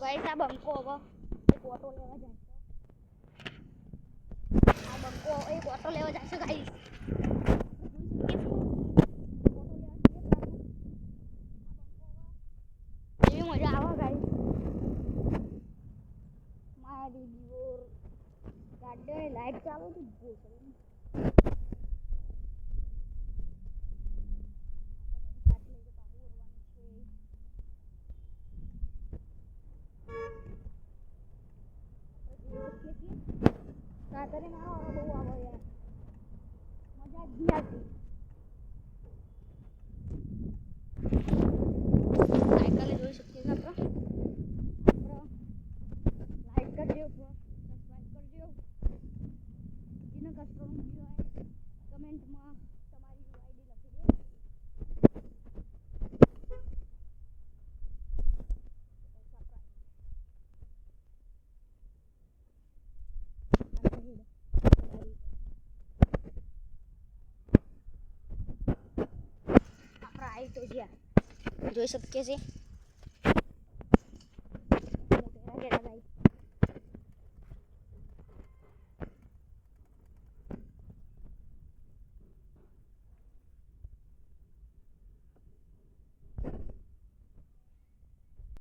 Guys આ બંકો હવે એક ઓટો લેવા જાય છે. આ બંકો એક ઓટો લેવા જાય છે ગાઈસ. એવી મજા આવે ગાઈસ. મારી દીવોર ગાડી લાઈટ ચાલુ થઈ ગઈ છે. રાત્રે મારો બહુ આવો યાર મજા જ આવતી. સાયકલ જોઈ શકીએ છીએ આપણે. લાઈક કરજો, સબસ્ક્રાઇબ કરજો. જેને કસ્ટમર હોય કમેન્ટમાં તમારી આઈડી લખી દે. આપણે આવી તો જ્યાં જોઈ શકીએ છીએ.